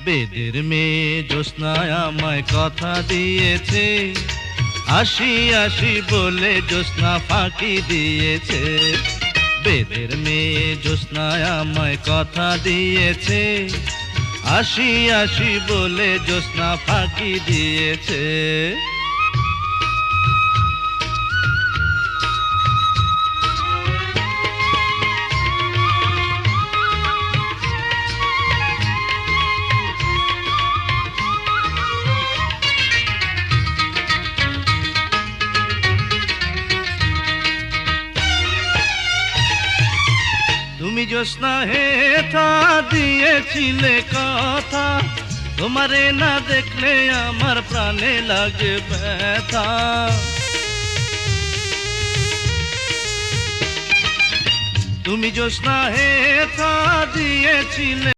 বেদের মেয়ে জ্যোৎস্নায় আমায় কথা দিয়েছে, আসি আসি বলে জ্যোৎস্না ফাঁকি দিয়েছে। বেদের মেয়ে জ্যোৎস্নায় আমায় কথা দিয়েছে, আসি আসি বলে জ্যোৎস্না ফাঁকি দিয়েছে। তুমি জ্যোৎস্না হেথা দিয়েছিলে কথা, তোমারে না দেখলে আমার প্রাণে লাগে ব্যথা। তুমি জ্যোৎস্না হেথা দিয়েছিলে